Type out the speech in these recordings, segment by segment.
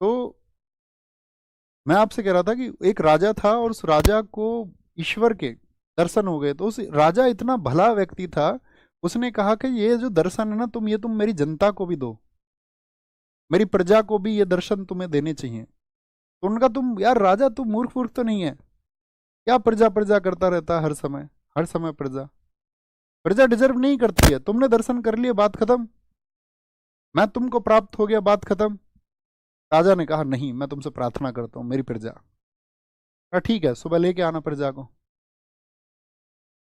तो मैं आपसे कह रहा था कि एक राजा था और उस राजा को ईश्वर के दर्शन हो गए। तो उस राजा इतना भला व्यक्ति था, उसने कहा कि ये जो दर्शन है ना, तुम मेरी जनता को भी दो, मेरी प्रजा को भी ये दर्शन तुम्हें देने चाहिए। तो उनका, तुम यार राजा, तुम मूर्ख मूर्ख तो नहीं है क्या? प्रजा प्रजा करता रहता है हर समय प्रजा। प्रजा डिजर्व नहीं करती है। तुमने दर्शन कर लिए, बात खत्म। मैं तुमको प्राप्त हो गया, बात खत्म। राजा ने कहा नहीं, मैं तुमसे प्रार्थना करता हूँ मेरी प्रजा। कहा ठीक है, सुबह लेके आना प्रजा को।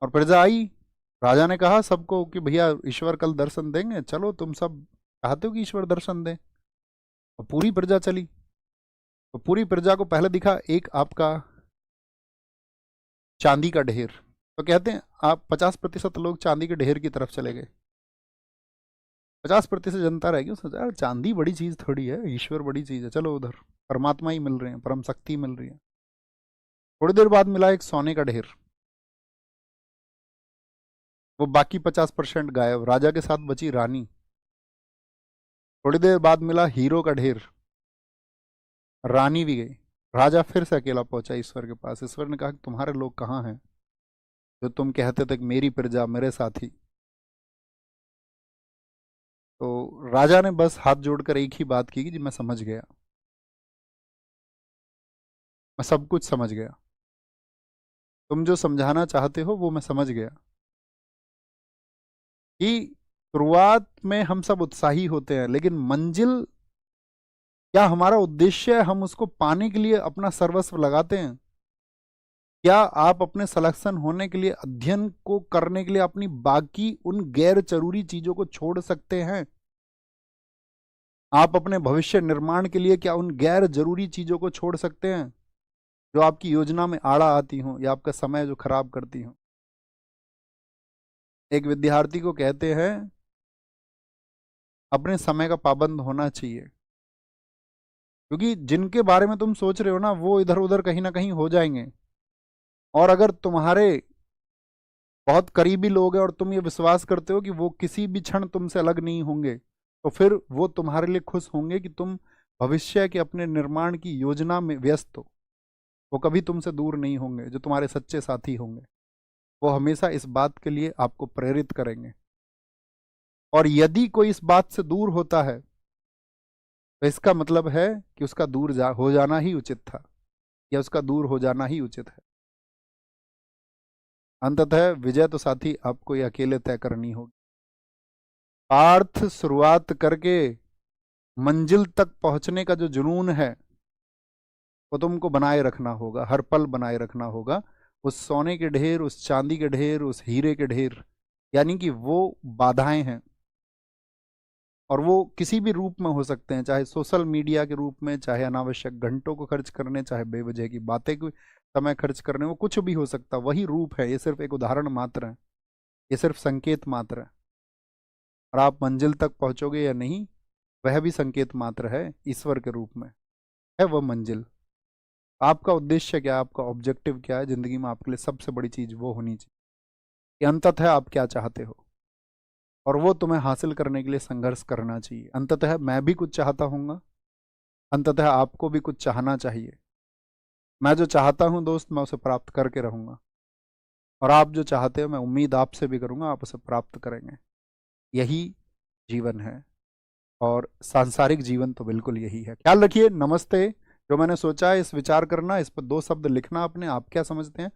और प्रजा आई। राजा ने कहा सबको कि भैया ईश्वर कल दर्शन देंगे, चलो तुम सब चाहते हो कि ईश्वर दर्शन दे। और पूरी प्रजा चली। तो पूरी प्रजा को पहले दिखा एक आपका चांदी का ढेर। तो कहते हैं आप 50% लोग चांदी के ढेर की तरफ चले गए, 50% जनता रह गई। सोचा यार चांदी बड़ी चीज थोड़ी है, ईश्वर बड़ी चीज है, चलो उधर परमात्मा ही मिल रहे हैं, परम शक्ति मिल रही है। थोड़ी देर बाद मिला एक सोने का ढेर। वो बाकी 50% गायब, राजा के साथ बची रानी। थोड़ी देर बाद मिला हीरो का ढेर, रानी भी गई। राजा फिर से अकेला पहुंचा ईश्वर के पास। ईश्वर ने कहा कि तुम्हारे लोग कहाँ हैं जो तुम कहते थे कि मेरी प्रजा मेरे साथी? तो राजा ने बस हाथ जोड़कर एक ही बात की कि जी मैं समझ गया, मैं सब कुछ समझ गया, तुम जो समझाना चाहते हो वो मैं समझ गया। कि शुरुआत में हम सब उत्साही होते हैं, लेकिन मंजिल, क्या हमारा उद्देश्य है, हम उसको पाने के लिए अपना सर्वस्व लगाते हैं? क्या आप अपने सिलेक्शन होने के लिए, अध्ययन को करने के लिए अपनी बाकी उन गैर जरूरी चीजों को छोड़ सकते हैं? आप अपने भविष्य निर्माण के लिए क्या उन गैर जरूरी चीजों को छोड़ सकते हैं जो आपकी योजना में आड़ा आती हों या आपका समय जो खराब करती हों? एक विद्यार्थी को कहते हैं अपने समय का पाबंद होना चाहिए, क्योंकि जिनके बारे में तुम सोच रहे हो ना, वो इधर उधर कहीं ना कहीं हो जाएंगे। और अगर तुम्हारे बहुत करीबी लोग हैं और तुम ये विश्वास करते हो कि वो किसी भी क्षण तुमसे अलग नहीं होंगे, तो फिर वो तुम्हारे लिए खुश होंगे कि तुम भविष्य के अपने निर्माण की योजना में व्यस्त हो। वो कभी तुमसे दूर नहीं होंगे, जो तुम्हारे सच्चे साथी होंगे वो हमेशा इस बात के लिए आपको प्रेरित करेंगे। और यदि कोई इस बात से दूर होता है, तो इसका मतलब है कि उसका हो जाना ही उचित था, या उसका दूर हो जाना ही उचित है। अंततः विजय तो साथी आपको ये अकेले तय करनी होगी। पार्थ, शुरुआत करके मंजिल तक पहुंचने का जो जुनून है, वो तुमको बनाए रखना होगा, हर पल बनाए रखना होगा। उस सोने के ढेर, उस चांदी के ढेर, उस हीरे के ढेर, यानी कि वो बाधाएं हैं। और वो किसी भी रूप में हो सकते हैं, चाहे सोशल मीडिया के रूप में, चाहे अनावश्यक घंटों को खर्च करने, चाहे बेवजह की बातें को समय खर्च करने, वो कुछ भी हो सकता, वही रूप है। ये सिर्फ एक उदाहरण मात्र है, ये सिर्फ संकेत मात्र है। और आप मंजिल तक पहुंचोगे या नहीं, वह भी संकेत मात्र है, ईश्वर के रूप में है वह मंजिल। आपका उद्देश्य क्या है, आपका ऑब्जेक्टिव क्या है जिंदगी में? आपके लिए सबसे बड़ी चीज वो होनी चाहिए कि अंततः आप क्या चाहते हो, और वो तुम्हें हासिल करने के लिए संघर्ष करना चाहिए। अंततः मैं भी कुछ चाहता हूँगा, अंततः आपको भी कुछ चाहना चाहिए। मैं जो चाहता हूँ दोस्त, मैं उसे प्राप्त करके रहूंगा। और आप जो चाहते हो, मैं उम्मीद आपसे भी करूंगा, आप उसे प्राप्त करेंगे। यही जीवन है। और सांसारिक जीवन तो बिल्कुल यही है। ख्याल रखिए। नमस्ते। जो मैंने सोचा है इस विचार करना, इस पर 2 शब्द लिखना अपने, आप क्या समझते हैं,